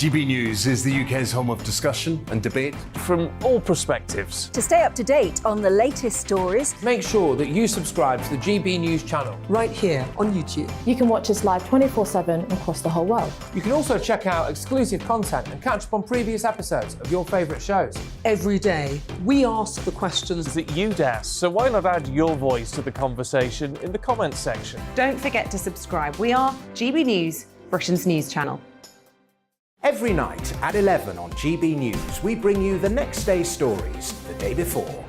GB News is the UK's home of discussion and debate. From all perspectives. To stay up to date on the latest stories, Make sure that you subscribe to the GB News channel. right here on YouTube. You can watch us live 24/7 across the whole world. You can also check out exclusive content and catch up on previous episodes of your favourite shows. Every day, we ask the questions That you'd ask, so why not add your voice to the conversation in the comments section? Don't forget to subscribe. We are GB News, Britain's news channel. Every night at 11 on GB News, we bring you the next day's stories the day before.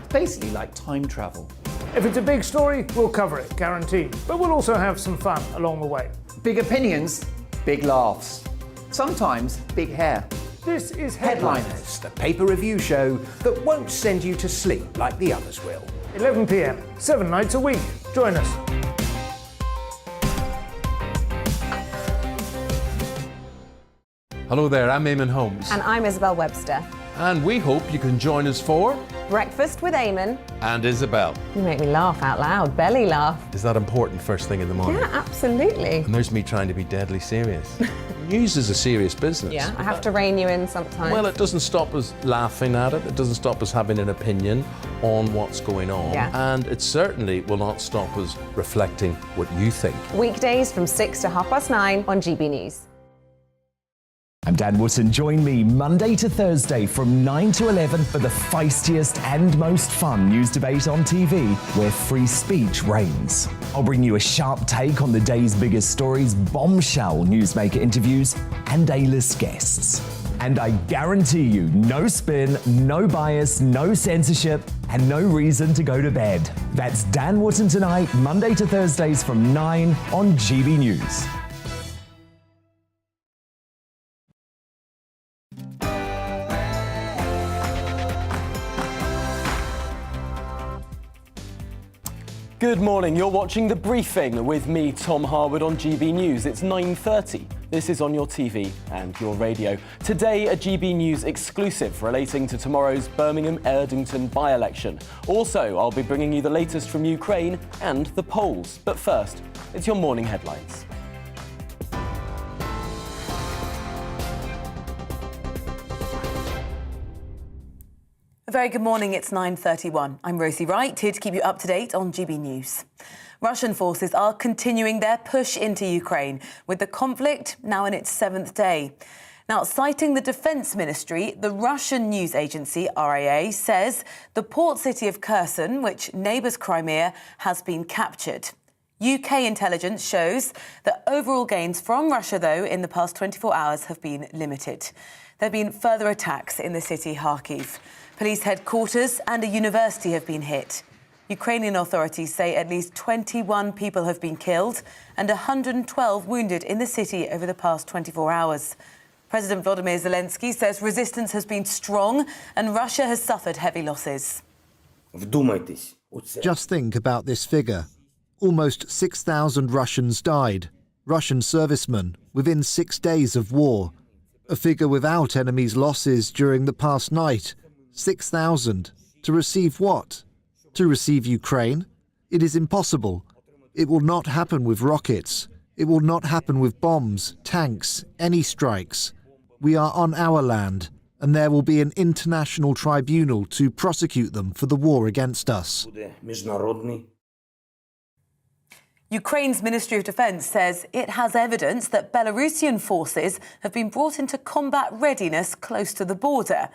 Basically like time travel. If it's a big story, we'll cover it, guaranteed. But we'll also have some fun along the way. Big opinions, big laughs. Sometimes big hair. This is Headliners, the paper review show that won't send you to sleep like the others will. 11 p.m, 7 nights a week. Join us. Hello there, I'm Eamon Holmes. And I'm Isabel Webster. And we hope you can join us for... Breakfast with Eamon. And Isabel. You make me laugh out loud, belly laugh. Is that important first thing in the morning? Yeah, absolutely. And there's me trying to be deadly serious. News is a serious business. Yeah, I have to rein you in sometimes. Well, it doesn't stop us laughing at it. It doesn't stop us having an opinion on what's going on. Yeah. And it certainly will not stop us reflecting what you think. Weekdays from 6 to 9:30 on GB News. I'm Dan Wootton. Join me Monday to Thursday from 9 to 11 for the feistiest and most fun news debate on TV, where free speech reigns. I'll bring you a sharp take on the day's biggest stories, bombshell newsmaker interviews, and A-list guests. And I guarantee you, no spin, no bias, no censorship, and no reason to go to bed. That's Dan Wootton Tonight, Monday to Thursdays from 9 on GB News. Good morning, you're watching The Briefing with me, Tom Harwood, on GB News. It's 9:30. This is on your TV and your radio. Today, a GB News exclusive relating to tomorrow's Birmingham-Erdington by-election. Also, I'll be bringing you the latest from Ukraine and the polls. But first, it's your morning headlines. A very good morning, it's 9:31. I'm Rosie Wright, here to keep you up to date on GB News. Russian forces are continuing their push into Ukraine, with the conflict now in its 7th day. Now, citing the Defence Ministry, the Russian news agency, RIA, says the port city of Kherson, which neighbours Crimea, has been captured. UK intelligence shows that overall gains from Russia, though, in the past 24 hours have been limited. There have been further attacks in the city Kharkiv. Police headquarters and a university have been hit. Ukrainian authorities say at least 21 people have been killed and 112 wounded in the city over the past 24 hours. President Volodymyr Zelensky says resistance has been strong and Russia has suffered heavy losses. Just think about this figure. Almost 6,000 Russians died, Russian servicemen, within 6 days of war. A figure without enemy's losses during the past night. 6,000. To receive what? To receive Ukraine? It is impossible. It will not happen with rockets. It will not happen with bombs, tanks, any strikes. We are on our land, and there will be an international tribunal to prosecute them for the war against us. Ukraine's Ministry of Defence says it has evidence that Belarusian forces have been brought into combat readiness close to the border.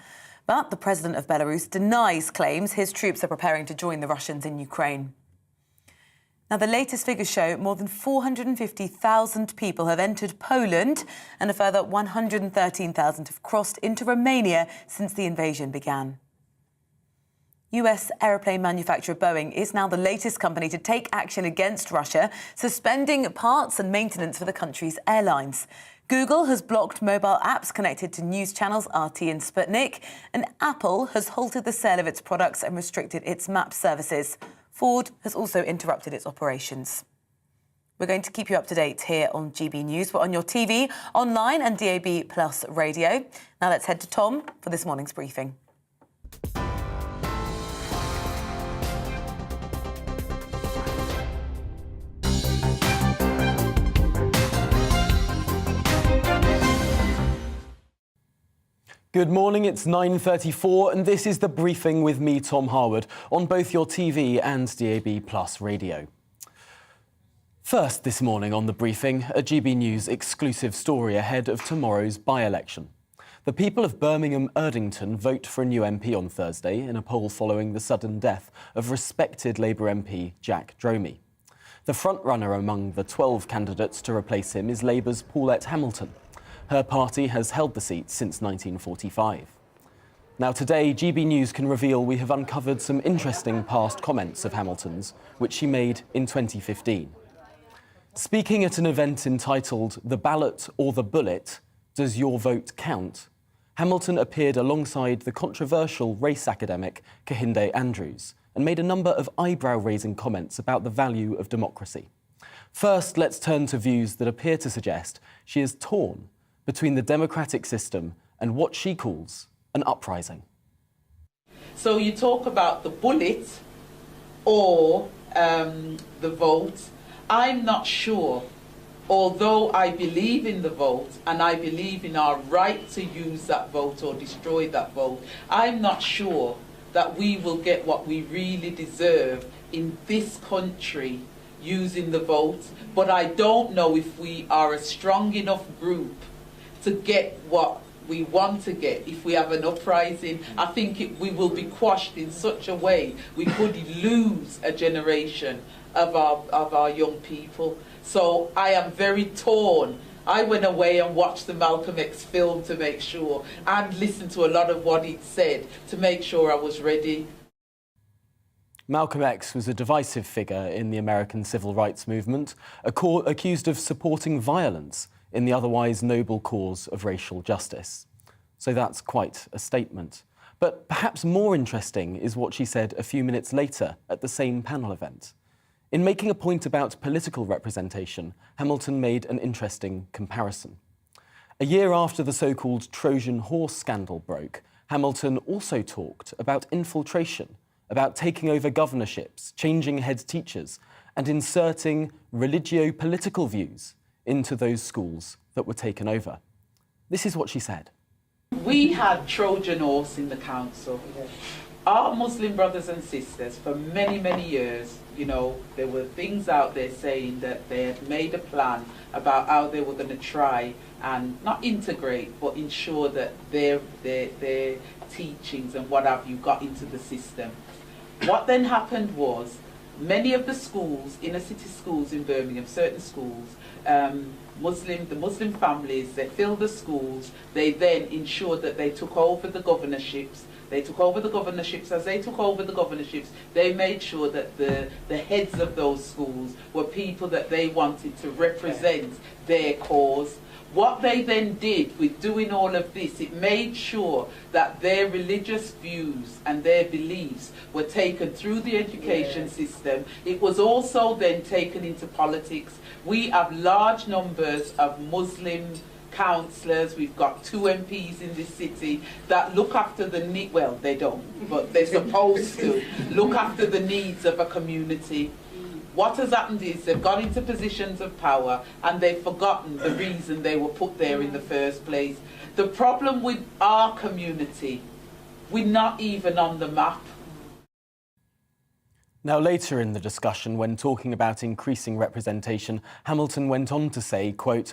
But the president of Belarus denies claims his troops are preparing to join the Russians in Ukraine. Now, the latest figures show more than 450,000 people have entered Poland and a further 113,000 have crossed into Romania since the invasion began. US aeroplane manufacturer Boeing is now the latest company to take action against Russia, suspending parts and maintenance for the country's airlines. Google has blocked mobile apps connected to news channels RT and Sputnik, and Apple has halted the sale of its products and restricted its map services. Ford has also interrupted its operations. We're going to keep you up to date here on GB News. We're on your TV, online and DAB Plus radio. Now let's head to Tom for this morning's briefing. Good morning, it's 9:34 and this is The Briefing with me, Tom Harwood, on both your TV and DAB Plus radio. First this morning on The Briefing, a GB News exclusive story ahead of tomorrow's by-election. The people of Birmingham Erdington vote for a new MP on Thursday in a poll following the sudden death of respected Labour MP Jack Dromey. The frontrunner among the 12 candidates to replace him is Labour's Paulette Hamilton. Her party has held the seat since 1945. Now today, GB News can reveal we have uncovered some interesting past comments of Hamilton's, which she made in 2015. Speaking at an event entitled "The Ballot or the Bullet? Does Your Vote Count?", Hamilton appeared alongside the controversial race academic Kehinde Andrews and made a number of eyebrow-raising comments about the value of democracy. First, let's turn to views that appear to suggest she is torn between the democratic system and what she calls an uprising. So you talk about the bullet or the vote. I'm not sure, although I believe in the vote and I believe in our right to use that vote or destroy that vote, I'm not sure that we will get what we really deserve in this country using the vote. But I don't know if we are a strong enough group to get what we want to get. If we have an uprising, I think we will be quashed in such a way we could lose a generation of our young people. So I am very torn. I went away and watched the Malcolm X film to make sure, and listened to a lot of what he'd said to make sure I was ready. Malcolm X was a divisive figure in the American civil rights movement, accused of supporting violence in the otherwise noble cause of racial justice. So that's quite a statement. But perhaps more interesting is what she said a few minutes later at the same panel event. In making a point about political representation, Hamilton made an interesting comparison. A year after the so-called Trojan horse scandal broke, Hamilton also talked about infiltration, about taking over governorships, changing head teachers, and inserting religio-political views into those schools that were taken over. This is what she said. We had Trojan horse in the council. Our Muslim brothers and sisters, for many, many years, you know, there were things out there saying that they had made a plan about how they were going to try and not integrate, but ensure that their teachings and what have you got into the system. What then happened was, many of the schools, inner city schools in Birmingham, certain schools, the Muslim families, they filled the schools. They then ensured that they took over the governorships. They took over the governorships. As they took over the governorships, they made sure that the heads of those schools were people that they wanted to represent their cause. What they then did with doing all of this, it made sure that their religious views and their beliefs were taken through the education system. It was also then taken into politics. We have large numbers of Muslim councillors. We've got 2 MPs in this city that look after the needs, well, they don't, but they're supposed to look after the needs of a community. What has happened is they've got into positions of power and they've forgotten the reason they were put there in the first place. The problem with our community, we're not even on the map. Now, later in the discussion, when talking about increasing representation, Hamilton went on to say, quote,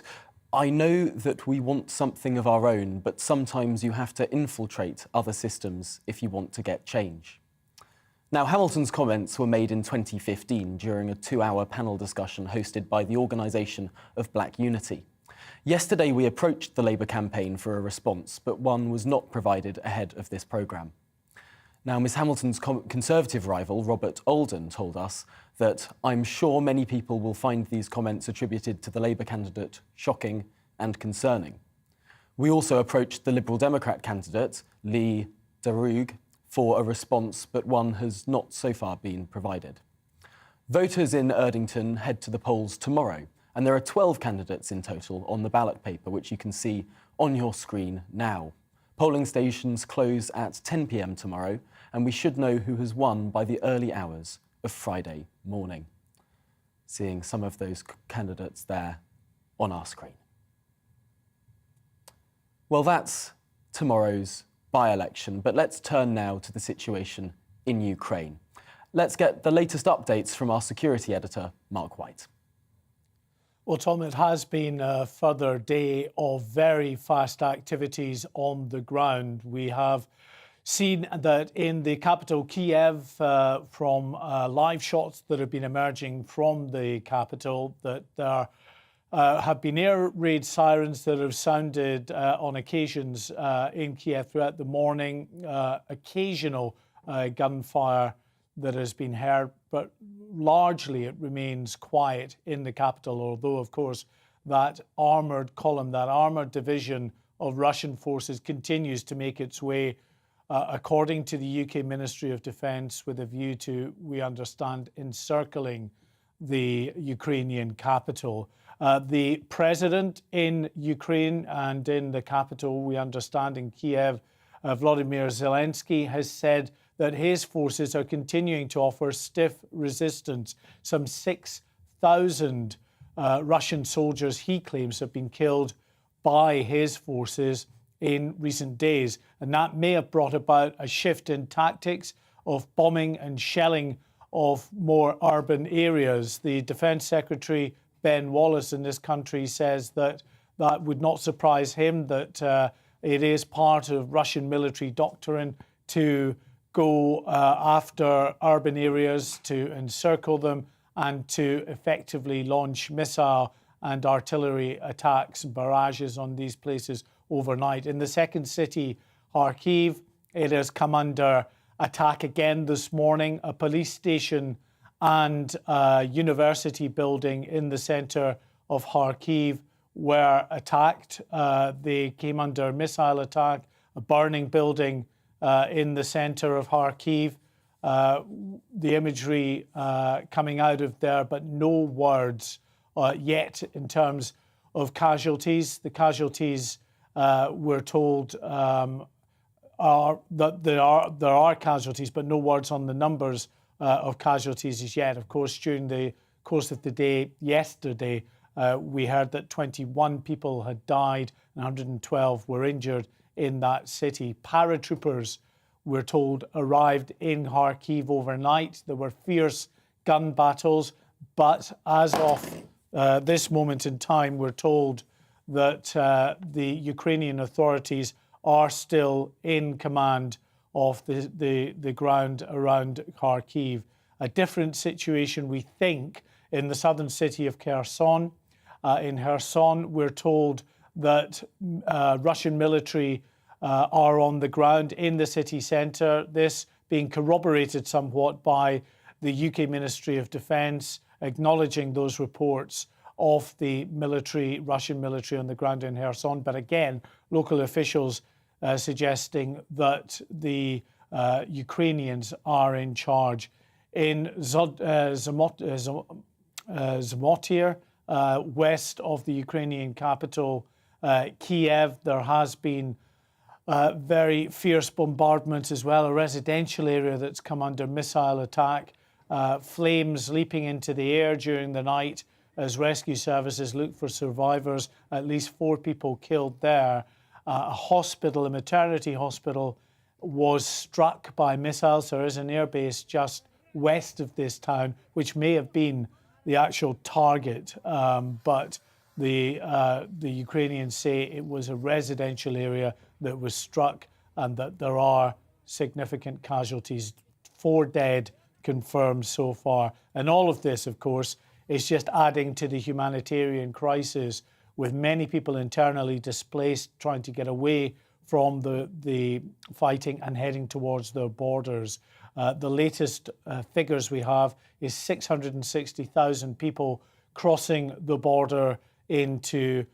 "I know that we want something of our own, but sometimes you have to infiltrate other systems if you want to get change." Now, Hamilton's comments were made in 2015 during a 2-hour panel discussion hosted by the Organisation of Black Unity. Yesterday, we approached the Labour campaign for a response, but one was not provided ahead of this programme. Now, Ms Hamilton's Conservative rival, Robert Oldham, told us that "I'm sure many people will find these comments attributed to the Labour candidate shocking and concerning." We also approached the Liberal Democrat candidate, Lee Daroug, for a response, but one has not so far been provided. Voters in Erdington head to the polls tomorrow, and there are 12 candidates in total on the ballot paper, which you can see on your screen now. Polling stations close at 10 p.m. tomorrow, and we should know who has won by the early hours of Friday morning. Seeing some of those candidates there on our screen. Well, that's tomorrow's by-election. But let's turn now to the situation in Ukraine. Let's get the latest updates from our security editor, Mark White. Well, Tom, it has been a further day of very fast activities on the ground. We have seen that in the capital, Kiev, from live shots that have been emerging from the capital, that there have been air raid sirens that have sounded on occasions in Kiev throughout the morning, occasional gunfire that has been heard, but largely it remains quiet in the capital, although, of course, that armoured column, that armoured division of Russian forces continues to make its way, according to the UK Ministry of Defence, with a view to, we understand, encircling the Ukrainian capital. The president in Ukraine and in the capital, we understand, in Kiev, Volodymyr Zelensky, has said that his forces are continuing to offer stiff resistance. Some 6,000 Russian soldiers, he claims, have been killed by his forces in recent days. And that may have brought about a shift in tactics of bombing and shelling of more urban areas. The Defence Secretary, Ben Wallace, in this country says that that would not surprise him, that it is part of Russian military doctrine to go after urban areas, to encircle them, and to effectively launch missile and artillery attacks, barrages on these places overnight. In the second city, Kharkiv, it has come under attack again this morning. A police station and a university building in the centre of Kharkiv were attacked. They came under missile attack. A burning building in the centre of Kharkiv. The imagery coming out of there, but no words yet in terms of casualties. The casualties, we're told, are that there are casualties, but no words on the numbers of casualties as yet. Of course, during the course of the day yesterday, we heard that 21 people had died and 112 were injured in that city. Paratroopers, we're told, arrived in Kharkiv overnight. There were fierce gun battles, but as of this moment in time, we're told that the Ukrainian authorities are still in command of the ground around Kharkiv. A different situation, we think, in the southern city of Kherson. In Kherson, we're told that Russian military are on the ground in the city centre, this being corroborated somewhat by the UK Ministry of Defence, acknowledging those reports of the military, Russian military on the ground in Kherson. But again, local officials suggesting that the Ukrainians are in charge. In Zamotyr, west of the Ukrainian capital, Kiev, there has been very fierce bombardment as well, a residential area that's come under missile attack, flames leaping into the air during the night as rescue services look for survivors, at least 4 people killed there. A hospital, a maternity hospital, was struck by missiles. There is an airbase just west of this town, which may have been the actual target, but the Ukrainians say it was a residential area that was struck and that there are significant casualties. 4 dead confirmed so far. And all of this, of course, is just adding to the humanitarian crisis, with many people internally displaced, trying to get away from the fighting and heading towards their borders. The latest figures we have is 660,000 people crossing the border into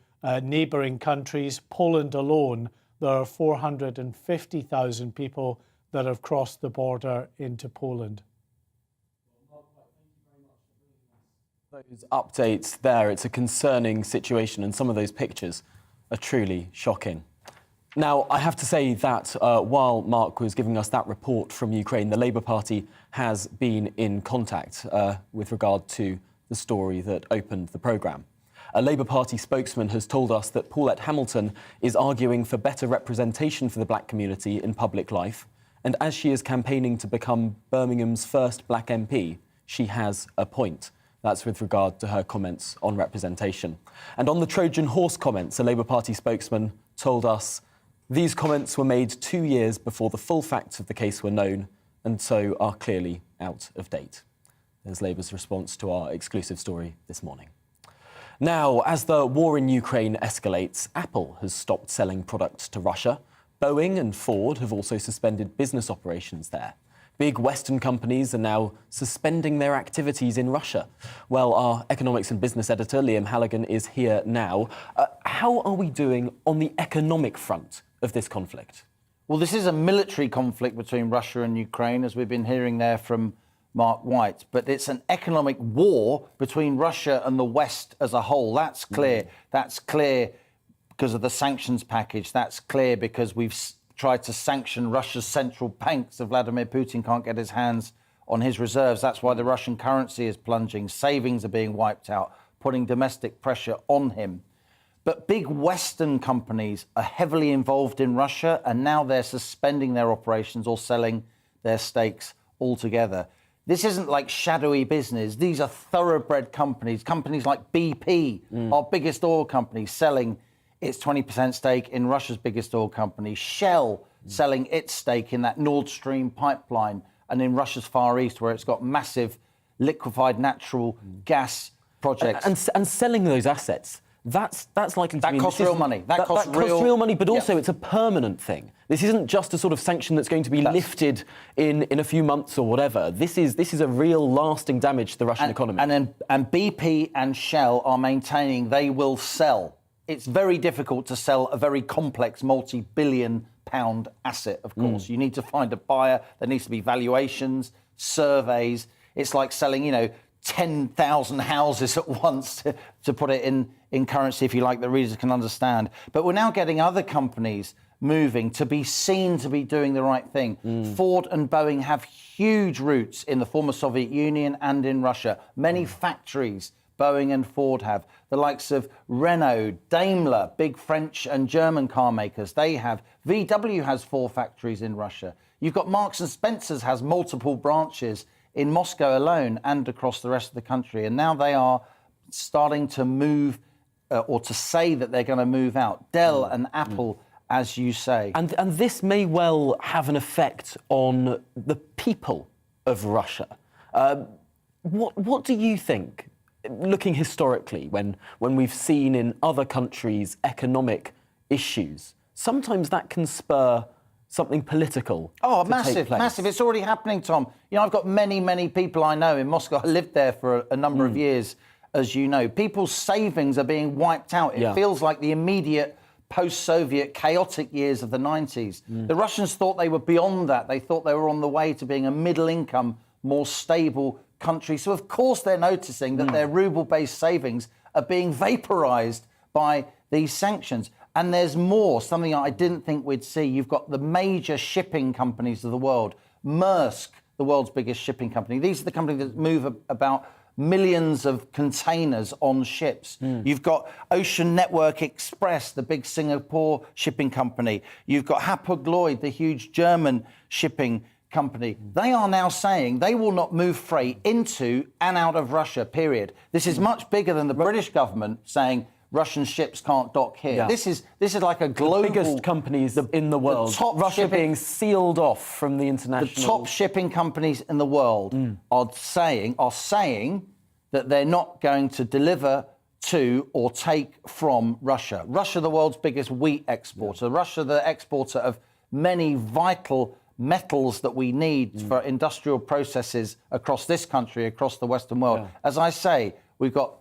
neighbouring countries. Poland alone, there are 450,000 people that have crossed the border into Poland. Those updates there, it's a concerning situation, and some of those pictures are truly shocking. Now, I have to say that while Mark was giving us that report from Ukraine, the Labour Party has been in contact with regard to the story that opened the programme. A Labour Party spokesman has told us that Paulette Hamilton is arguing for better representation for the black community in public life, and as she is campaigning to become Birmingham's first black MP, she has a point. That's with regard to her comments on representation. And on the Trojan horse comments, a Labour Party spokesman told us these comments were made 2 years before the full facts of the case were known and so are clearly out of date. There's Labour's response to our exclusive story this morning. Now, as the war in Ukraine escalates, Apple has stopped selling products to Russia. Boeing and Ford have also suspended business operations there. Big Western companies are now suspending their activities in Russia. Well, our economics and business editor, Liam Halligan, is here now. How are we doing on the economic front of this conflict? Well, this is a military conflict between Russia and Ukraine, as we've been hearing there from Mark White. But it's an economic war between Russia and the West as a whole. That's clear. That's clear because of the sanctions package. That's clear because we've tried to sanction Russia's central bank so Vladimir Putin can't get his hands on his reserves. That's why the Russian currency is plunging. Savings are being wiped out, putting domestic pressure on him. But big Western companies are heavily involved in Russia, and now they're suspending their operations or selling their stakes altogether. This isn't like shadowy business. These are thoroughbred companies. Companies like BP, our biggest oil company, selling its 20% stake in Russia's biggest oil company, Shell selling its stake in that Nord Stream pipeline and in Russia's Far East, where it's got massive liquefied natural gas projects. And selling those assets, that's likely to that costs real money. That costs real money, but also it's a permanent thing. This isn't just a sort of sanction that's going to be lifted in a few months or whatever. This is a real lasting damage to the Russian economy. And BP and Shell are maintaining they will sell. It's very difficult to sell a very complex multi-billion-pound asset, of course. You need to find a buyer. There needs to be valuations, surveys. It's like selling, 10,000 houses at once to put it in currency, if you like, that readers can understand. But we're now getting other companies moving to be seen to be doing the right thing. Ford and Boeing have huge roots in the former Soviet Union and in Russia. Many factories Boeing and Ford have. The likes of Renault, Daimler, big French and German car makers, they have. VW has 4 factories in Russia. You've got Marks and Spencer's has multiple branches in Moscow alone and across the rest of the country. And now they are starting to move or to say that they're going to move out. Dell and Apple, as you say. And this may well have an effect on the people of Russia. What do you think? Looking historically, when we've seen in other countries economic issues, sometimes that can spur something political. Oh, to massive, take place. massive. It's already happening, Tom. I've got many, many people I know in Moscow. I lived there for a number of years, as you know. People's savings are being wiped out. It feels like the immediate post-Soviet chaotic years of the 90s. The Russians thought they were beyond that. They thought they were on the way to being a middle-income, more stable country. So, of course, they're noticing that their ruble-based savings are being vaporized by these sanctions. And there's more, something I didn't think we'd see. You've got the major shipping companies of the world. Maersk, the world's biggest shipping company. These are the companies that move about millions of containers on ships. You've got Ocean Network Express, the big Singapore shipping company. You've got Hapag-Lloyd, the huge German shipping company. They are now saying they will not move freight into and out of Russia, period. This is much bigger than the British government saying Russian ships can't dock here. Yeah. This is like a global... The biggest companies in the world. The top Russia being sealed off from the international... The top shipping companies in the world are saying that they're not going to deliver to or take from Russia. Russia, the world's biggest wheat exporter. Russia, the exporter of many vital metals that we need for industrial processes across this country, across the Western world. As I say, we've got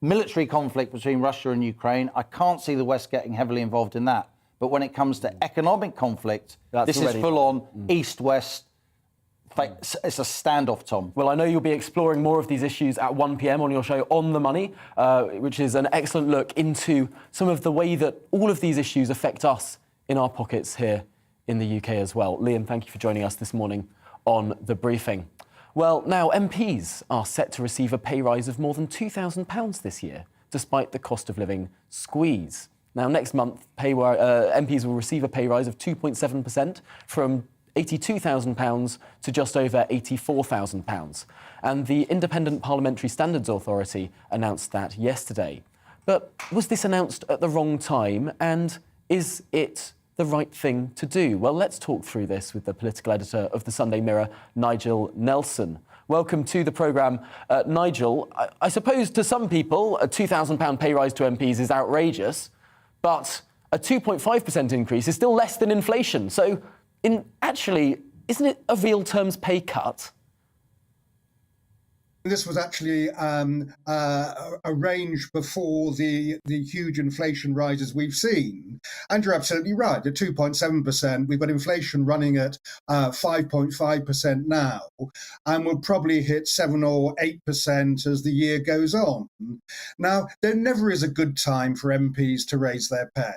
military conflict between Russia and Ukraine. I can't see the West getting heavily involved in that. But when it comes to economic conflict, this is full-on East-West. It's a standoff, Tom. Well, I know you'll be exploring more of these issues at 1 p.m. on your show On the Money, which is an excellent look into some of the way that all of these issues affect us in our pockets here in the UK as well. Liam, thank you for joining us this morning on The Briefing. Well, now MPs are set to receive a pay rise of more than £2,000 this year. despite the cost of living squeeze. Now, next month, MPs will receive a pay rise of 2.7% from £82,000 to just over £84,000. And the Independent Parliamentary Standards Authority announced that yesterday. But was this announced at the wrong time, and is it the right thing to do? Well, let's talk through this with the political editor of the Sunday Mirror, Nigel Nelson. Welcome to the programme, Nigel. I suppose to some people, a £2,000 pay rise to MPs is outrageous, but a 2.5% increase is still less than inflation. So, actually, isn't it a real terms pay cut? This was actually arranged before the huge inflation rises we've seen. And you're absolutely right, at 2.7%, we've got inflation running at 5.5% now, and we'll probably hit 7 or 8% as the year goes on. Now, there never is a good time for MPs to raise their pay.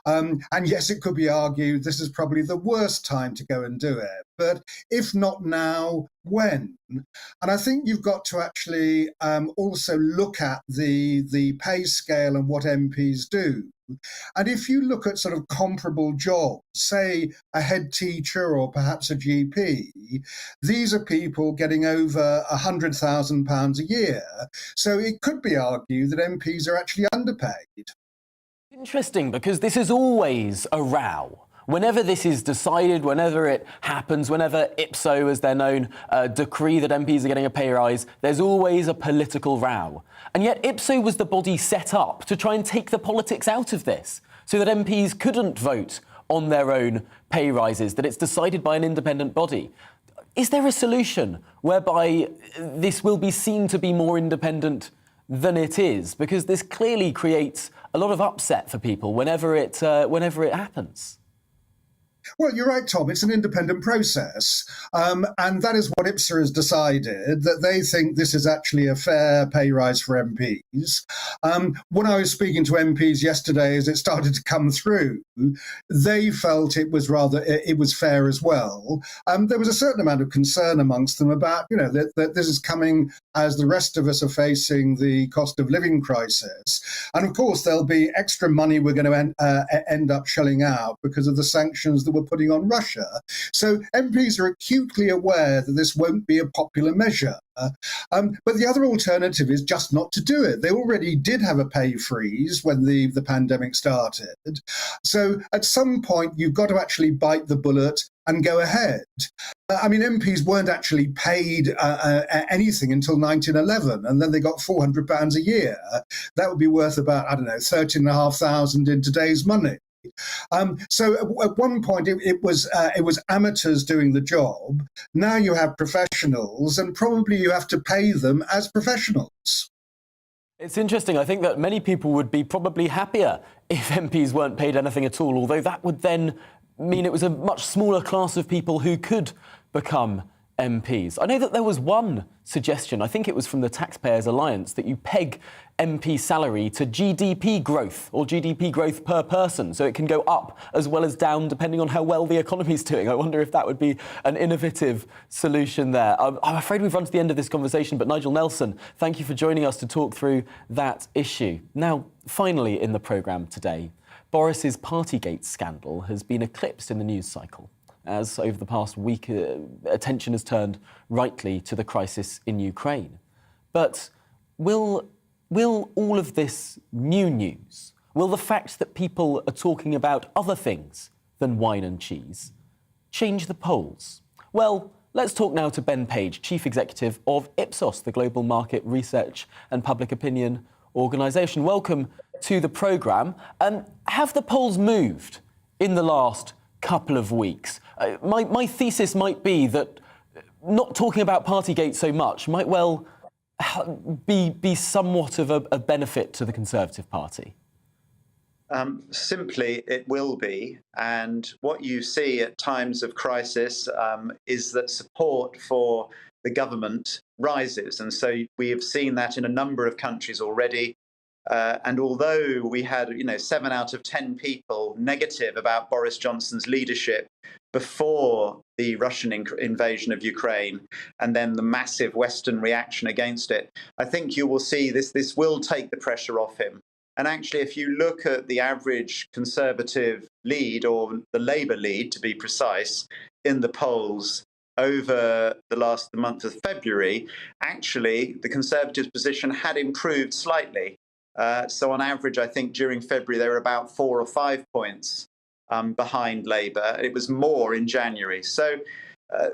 And yes, it could be argued this is probably the worst time to go and do it. But if not now, when? And I think you've got to actually also look at the pay scale and what MPs do. And if you look at sort of comparable jobs, say a head teacher or perhaps a GP, these are people getting over £100,000 a year. So it could be argued that MPs are actually underpaid. Interesting, because this is always a row. Whenever this is decided, whenever it happens, whenever IPSO, as they're known, decree that MPs are getting a pay rise, there's always a political row. And yet IPSO was the body set up to try and take the politics out of this, so that MPs couldn't vote on their own pay rises, that it's decided by an independent body. Is there a solution whereby this will be seen to be more independent than it is? Because this clearly creates a lot of upset for people whenever it happens. Well, you're right, Tom. It's an independent process. And that is what IPSA has decided, that they think this is actually a fair pay rise for MPs. When I was speaking to MPs yesterday, as it started to come through, they felt it was fair as well. There was a certain amount of concern amongst them about, that this is coming as the rest of us are facing the cost of living crisis. And of course, there'll be extra money we're going to end up shelling out because of the sanctions that we're putting on Russia. So MPs are acutely aware that this won't be a popular measure. But the other alternative is just not to do it. They already did have a pay freeze when the pandemic started. So at some point, you've got to actually bite the bullet and go ahead. MPs weren't actually paid anything until 1911, and then they got £400 a year. That would be worth about, £13,500 in today's money. So at one point it was amateurs doing the job. Now you have professionals, and probably you have to pay them as professionals. It's interesting. I think that many people would be probably happier if MPs weren't paid anything at all, although that would then mean it was a much smaller class of people who could become MPs. I know that there was one suggestion, I think it was from the Taxpayers Alliance, that you peg MP salary to GDP growth, or GDP growth per person, so it can go up as well as down depending on how well the economy's doing. I wonder if that would be an innovative solution there. I'm afraid we've run to the end of this conversation, but Nigel Nelson, thank you for joining us to talk through that issue. Now, finally in the programme today, Boris's Partygate scandal has been eclipsed in the news cycle, as over the past week, attention has turned rightly to the crisis in Ukraine. But will all of this new news, will the fact that people are talking about other things than wine and cheese, change the polls? Well, let's talk now to Ben Page, Chief Executive of Ipsos, the global market research and public opinion organisation. Welcome to the programme. Have the polls moved in the last couple of weeks? My thesis might be that not talking about Partygate so much might well be somewhat of a benefit to the Conservative Party. Simply, it will be. And what you see at times of crisis is that support for the government rises. And so we have seen that in a number of countries already. And although we had, 7 out of 10 people negative about Boris Johnson's leadership before the Russian invasion of Ukraine and then the massive Western reaction against it, I think you will see this will take the pressure off him. And actually, if you look at the average Conservative lead, or the Labour lead to be precise, in the polls over the month of February, actually the Conservatives' position had improved slightly. So on average, I think during February, they were about 4 or 5 points behind Labour. It was more in January. So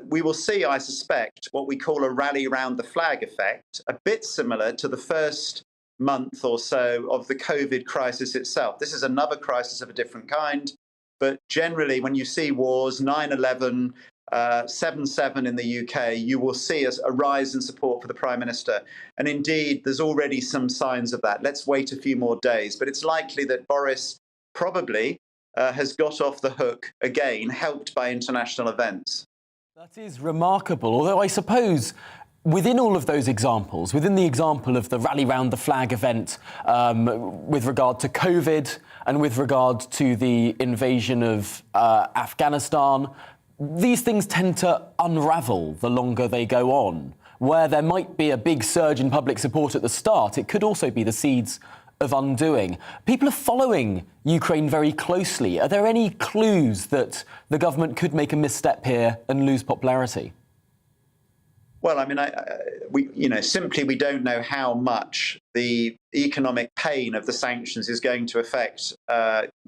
we will see, I suspect, what we call a rally round the flag effect, a bit similar to the first month or so of the COVID crisis itself. This is another crisis of a different kind. But generally, when you see wars, 9/11, 7/7 in the UK, you will see a rise in support for the Prime Minister. And indeed, there's already some signs of that. Let's wait a few more days. But it's likely that Boris probably has got off the hook again, helped by international events. That is remarkable, although I suppose within all of those examples, within the example of the rally round the flag event with regard to COVID and with regard to the invasion of Afghanistan, these things tend to unravel the longer they go on. Where there might be a big surge in public support at the start, it could also be the seeds of undoing. People are following Ukraine very closely. Are there any clues that the government could make a misstep here and lose popularity? Well, I mean, we don't know how much the economic pain of the sanctions is going to affect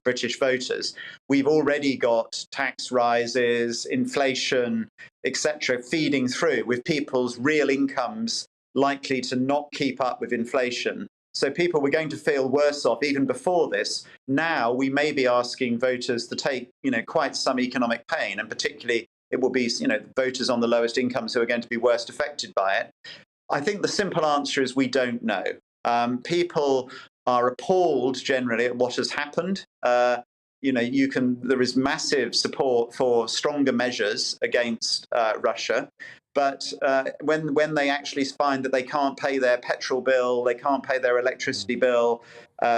British voters. We've already got tax rises, inflation, etc., feeding through, with people's real incomes likely to not keep up with inflation. So people were going to feel worse off even before this. Now we may be asking voters to take, quite some economic pain, and particularly it will be, voters on the lowest incomes who are going to be worst affected by it. I think the simple answer is we don't know. People are appalled generally at what has happened. There is massive support for stronger measures against Russia. But when they actually find that they can't pay their petrol bill, they can't pay their electricity bill,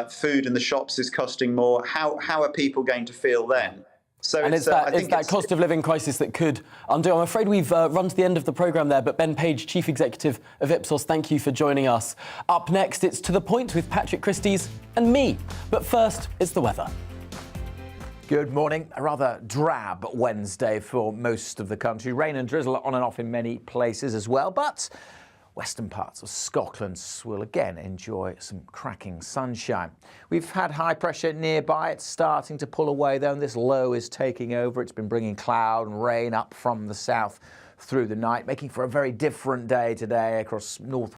food in the shops is costing more, how are people going to feel then? So and it's that cost of living crisis that could undo. I'm afraid we've run to the end of the programme there, but Ben Page, Chief Executive of Ipsos, thank you for joining us. Up next, it's To The Point with Patrick Christys and me. But first, it's the weather. Good morning. A rather drab Wednesday for most of the country. Rain and drizzle on and off in many places as well, but western parts of Scotland will again enjoy some cracking sunshine. We've had high pressure nearby. It's starting to pull away though, and this low is taking over. It's been bringing cloud and rain up from the south through the night, making for a very different day today across north